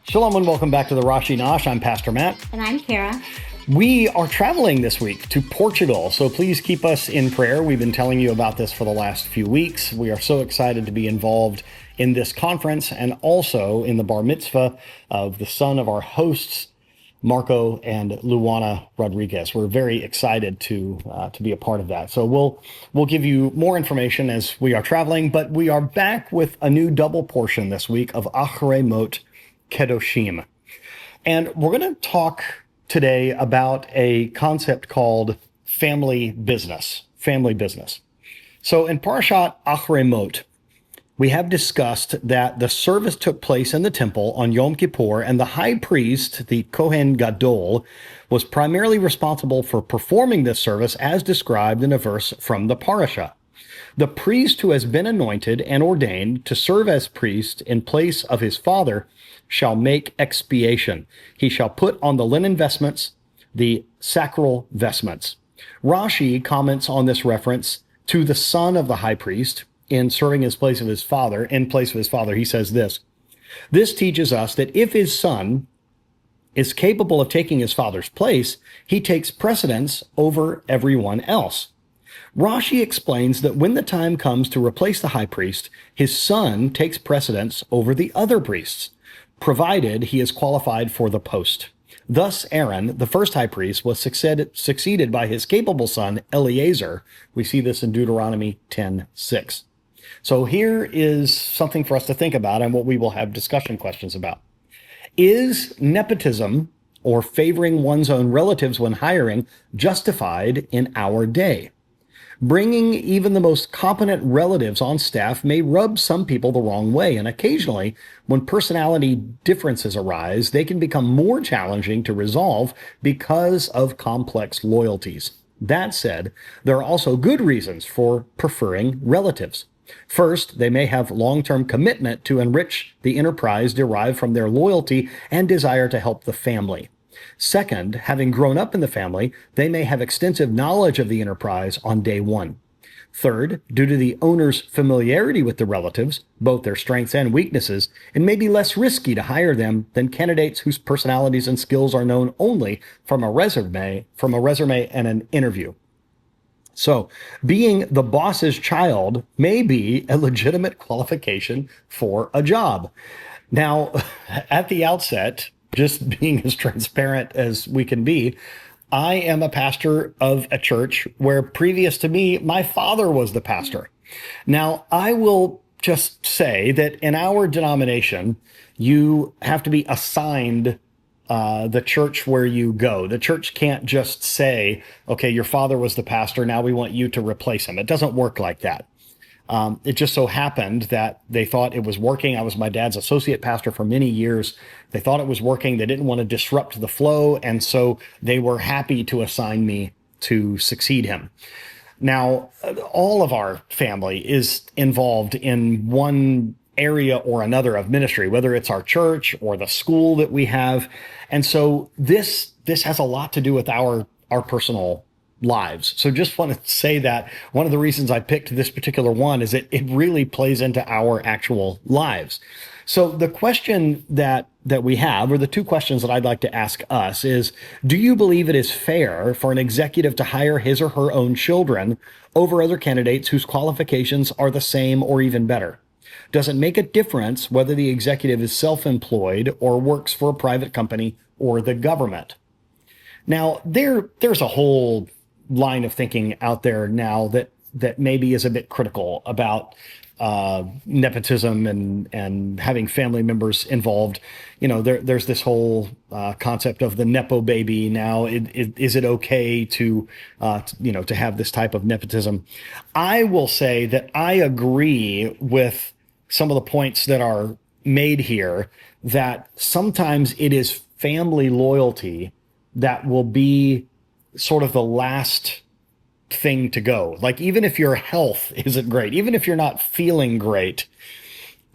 Shalom and welcome back to the Rashi Nosh. I'm Pastor Matt. And I'm Kara. We are traveling this week to Portugal, so please keep us in prayer. We've been telling you about this for the last few weeks. We are so excited to be involved in this conference and also in the bar mitzvah of the son of our hosts, Marco and Luana Rodriguez. We're very excited to be a part of that. So we'll give you more information as we are traveling, but we are back with a new double portion this week of Acharei Mot-Kedoshim. And we're going to talk today about a concept called family business. Family business. So in Parasha Acharei Mot, we have discussed that the service took place in the temple on Yom Kippur, and the high priest, the Kohen Gadol, was primarily responsible for performing this service as described in a verse from the Parasha. The priest who has been anointed and ordained to serve as priest in place of his father shall make expiation. He shall put on the linen vestments, the sacral vestments. Rashi comments on this reference to the son of the high priest in serving in place of his father. He says this: this teaches us that if his son is capable of taking his father's place, he takes precedence over everyone else. Rashi explains that when the time comes to replace the high priest, his son takes precedence over the other priests, provided he is qualified for the post. Thus, Aaron, the first high priest, was succeeded by his capable son, Eleazar. We see this in Deuteronomy 10:6. So here is something for us to think about and what we will have discussion questions about. Is nepotism, or favoring one's own relatives when hiring, justified in our day? Bringing even the most competent relatives on staff may rub some people the wrong way, and occasionally, when personality differences arise, they can become more challenging to resolve because of complex loyalties. That said, there are also good reasons for preferring relatives. First, they may have long-term commitment to enrich the enterprise derived from their loyalty and desire to help the family. Second, having grown up in the family, they may have extensive knowledge of the enterprise on day one. Third, due to the owner's familiarity with the relatives, both their strengths and weaknesses, it may be less risky to hire them than candidates whose personalities and skills are known only from a resume and an interview. So, being the boss's child may be a legitimate qualification for a job. Now, at the outset, just being as transparent as we can be, I am a pastor of a church where previous to me, my father was the pastor. Now, I will just say that in our denomination, you have to be assigned the church where you go. The church can't just say, okay, your father was the pastor, now we want you to replace him. It doesn't work like that. It just so happened that they thought it was working. I was my dad's associate pastor for many years. They thought it was working. They didn't want to disrupt the flow, and so they were happy to assign me to succeed him. Now, all of our family is involved in one area or another of ministry, whether it's our church or the school that we have. And so this has a lot to do with our personal lives. So just want to say that one of the reasons I picked this particular one is that it really plays into our actual lives. So the question that we have, or the two questions that I'd like to ask us is, do you believe it is fair for an executive to hire his or her own children over other candidates whose qualifications are the same or even better? Does it make a difference whether the executive is self-employed or works for a private company or the government? Now, there's a whole line of thinking out there now that maybe is a bit critical about nepotism and having family members involved. You know, there's this whole concept of the nepo baby. Now, is it okay to have this type of nepotism? I will say that I agree with some of the points that are made here, that sometimes it is family loyalty that will be sort of the last thing to go. Like, even if your health isn't great, even if you're not feeling great,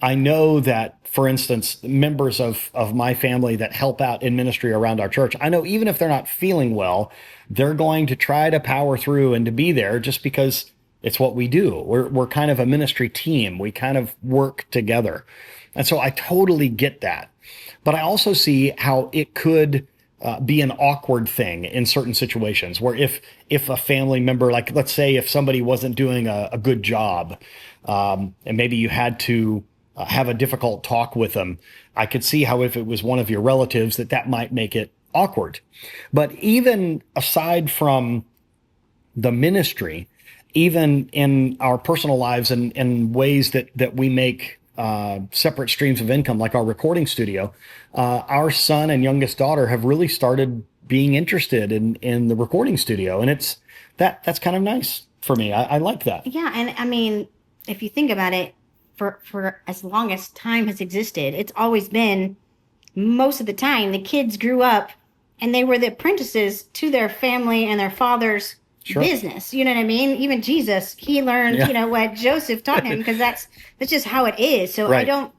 I know that, for instance, members of my family that help out in ministry around our church, I know even if they're not feeling well, they're going to try to power through and to be there just because It's what we do. We're kind of a ministry team. We kind of work together. And so I totally get that. But I also see how it could be an awkward thing in certain situations where if a family member, like let's say if somebody wasn't doing a good job, and maybe you had to have a difficult talk with them, I could see how if it was one of your relatives that might make it awkward. But even aside from the ministry, even in our personal lives and ways that we make separate streams of income, like our recording studio, our son and youngest daughter have really started being interested in the recording studio, and that's kind of nice for me. I like that. Yeah, and I mean, if you think about it, for as long as time has existed, it's always been, most of the time the kids grew up and they were the apprentices to their family and their father's business. You know what I mean? Even Jesus, he learned, what Joseph taught him, because that's just how it is. So right.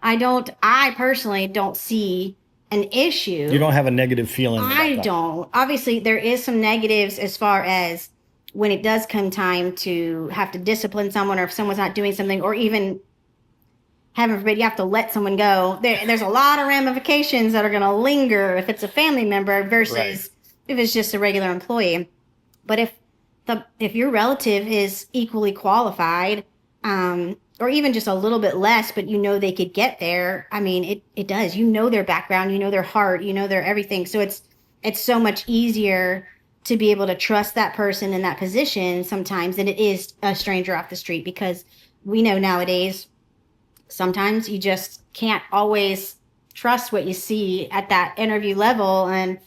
I personally don't see an issue. You don't have a negative feeling about I don't. Obviously, there is some negatives as far as when it does come time to have to discipline someone, or if someone's not doing something, or even, heaven forbid, you have to let someone go. There's a lot of ramifications that are going to linger if it's a family member versus if it's just a regular employee. But if your relative is equally qualified, or even just a little bit less, but they could get there, I mean, it does. Their background, their heart, their everything. So it's so much easier to be able to trust that person in that position sometimes than it is a stranger off the street, because we know nowadays sometimes you just can't always trust what you see at that interview level. And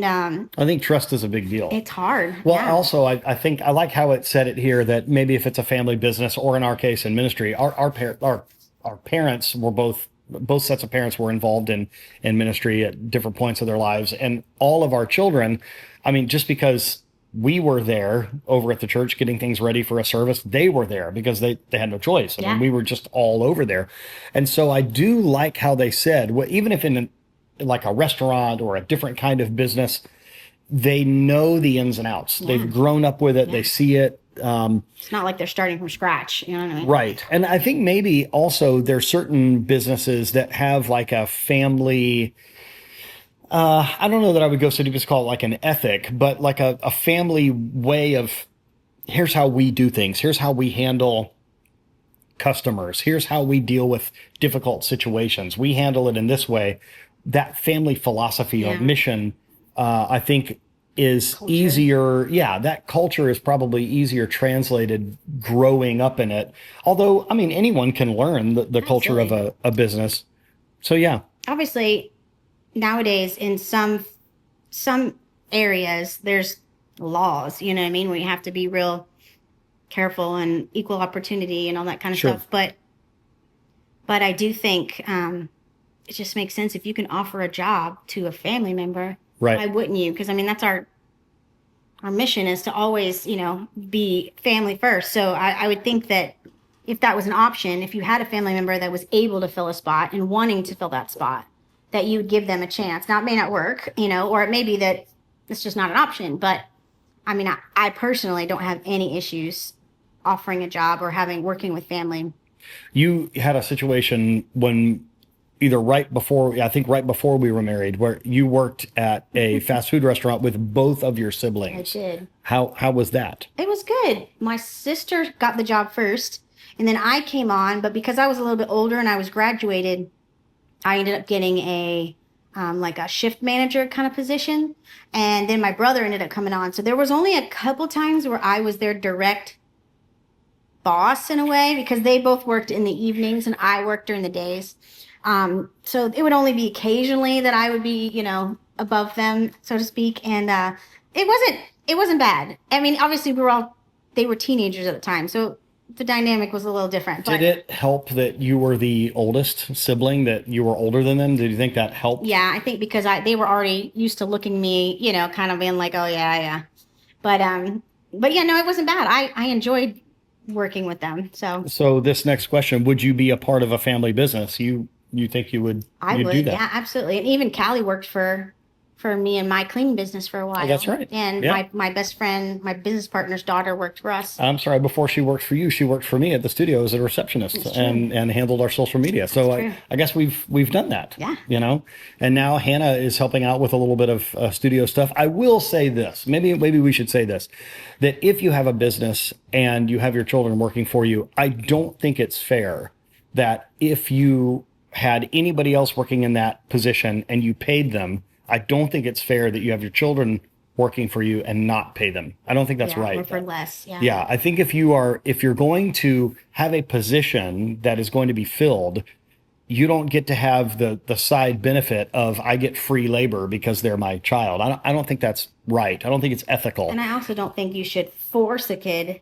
I think trust is a big deal. It's hard. Well, also, I think I like how it said it here that maybe if it's a family business, or in our case in ministry, our parents were both sets of parents were involved in ministry at different points of their lives, and all of our children. I mean, just because we were there over at the church getting things ready for a service, they were there because they had no choice. I mean, we were just all over there. And so I do like how they said, well, even if in like a restaurant or a different kind of business, they know the ins and outs. They've grown up with it. They see it. It's not like they're starting from scratch. You know what I mean? Right. And I think maybe also there's certain businesses that have like a family, I don't know that I would go so deep as to call it like an ethic, but like a family way of, here's how we do things. Here's how we handle customers. Here's how we deal with difficult situations. We handle it in this way. That family philosophy or mission, I think is easier. Yeah, that culture is probably easier translated growing up in it. Although, I mean, anyone can learn the culture of a business. So, yeah. Obviously, nowadays in some areas, there's laws, you know what I mean, where you have to be real careful and equal opportunity and all that kind of stuff. But I do think it just makes sense if you can offer a job to a family member. Why wouldn't you? Because I mean, that's our mission is to always, be family first. So I would think that if that was an option, if you had a family member that was able to fill a spot and wanting to fill that spot, that you would give them a chance. Now, it may not work, or it may be that it's just not an option. But I mean, I personally don't have any issues offering a job or working with family. You had a situation when either right before we were married, where you worked at a fast food restaurant with both of your siblings. I did. How was that? It was good. My sister got the job first, and then I came on. But because I was a little bit older and I was graduated, I ended up getting a shift manager kind of position. And then my brother ended up coming on. So there was only a couple times where I was their direct boss in a way, because they both worked in the evenings and I worked during the days. So it would only be occasionally that I would be, above them, so to speak. And it wasn't bad. I mean, obviously they were teenagers at the time, so the dynamic was a little different. Did it help that you were the oldest sibling, that you were older than them? Did you think that helped? Yeah, I think because they were already used to looking me, kind of being like, oh yeah. But yeah, no, it wasn't bad. I enjoyed working with them. So this next question, would you be a part of a family business? You think you would? I would, do that? Yeah, absolutely. And even Callie worked for for me and my cleaning business for a while. Oh, that's right. And Yeah. my best friend, my business partner's daughter worked for us. I'm sorry, before she worked for you, she worked for me at the studio as a receptionist and handled our social media. So I guess we've done that. Yeah. You know, and now Hannah is helping out with a little bit of studio stuff. I will say this, maybe we should say this, that if you have a business and you have your children working for you, I don't think it's fair that if you had anybody else working in that position and you paid them, I don't think it's fair that you have your children working for you and not pay them. I don't think that's right. Or for less. Yeah. Yeah, I think if you're going to have a position that is going to be filled, you don't get to have the side benefit of I get free labor because they're my child. I don't think that's right. I don't think it's ethical. And I also don't think you should force a kid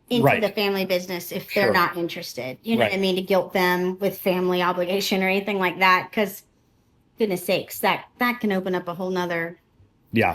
into the family business if they're not interested. You know what I mean? To guilt them with family obligation or anything like that, because goodness sakes, that can open up a whole nother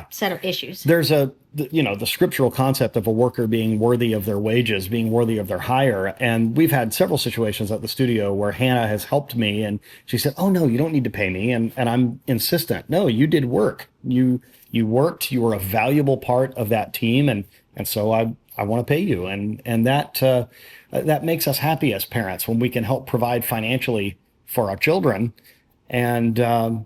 set of issues. There's the scriptural concept of a worker being worthy of their wages, being worthy of their hire. And we've had several situations at the studio where Hannah has helped me and she said, oh no, you don't need to pay me. And I'm insistent. No, you did work. You worked, you were a valuable part of that team. And so I want to pay you. And that makes us happy as parents when we can help provide financially for our children. And I'm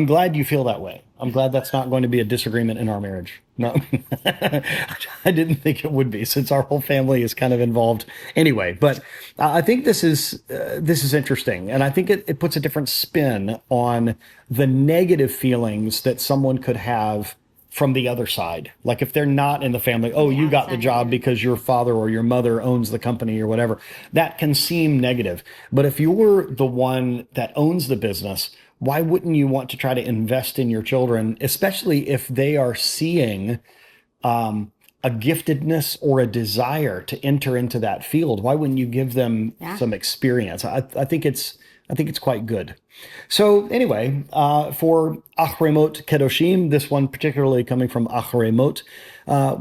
glad you feel that way. I'm glad that's not going to be a disagreement in our marriage. No, I didn't think it would be, since our whole family is kind of involved anyway. But I think this is interesting, and I think it puts a different spin on the negative feelings that someone could have from the other side. Like if they're not in the family, you got the job because your father or your mother owns the company or whatever, that can seem negative. But if you're the one that owns the business, why wouldn't you want to try to invest in your children, especially if they are seeing a giftedness or a desire to enter into that field? Why wouldn't you give them some experience? I think it's quite good. So anyway, for Acharei Mot-Kedoshim, this one particularly coming from Acharei Mot,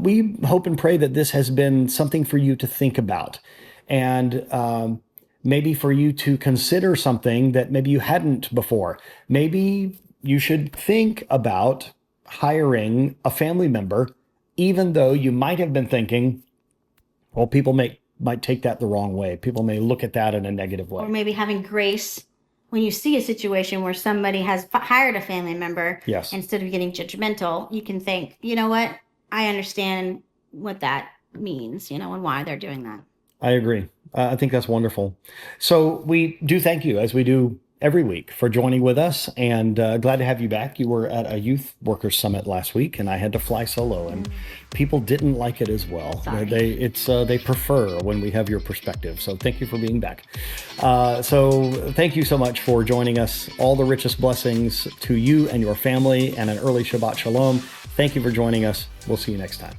we hope and pray that this has been something for you to think about, and maybe for you to consider something that maybe you hadn't before. Maybe you should think about hiring a family member, even though you might have been thinking, well, people might take that the wrong way. People may look at that in a negative way. Or maybe having grace when you see a situation where somebody has hired a family member. Yes. Instead of getting judgmental, you can think, you know what? I understand what that means, and why they're doing that. I agree. I think that's wonderful. So we do thank you, as we do every week, for joining with us, and glad to have you back. You were at a youth workers summit last week, and I had to fly solo, and people didn't like it as well. Sorry. They prefer when we have your perspective. So thank you for being back. So thank you so much for joining us. All the richest blessings to you and your family, and an early Shabbat Shalom. Thank you for joining us. We'll see you next time.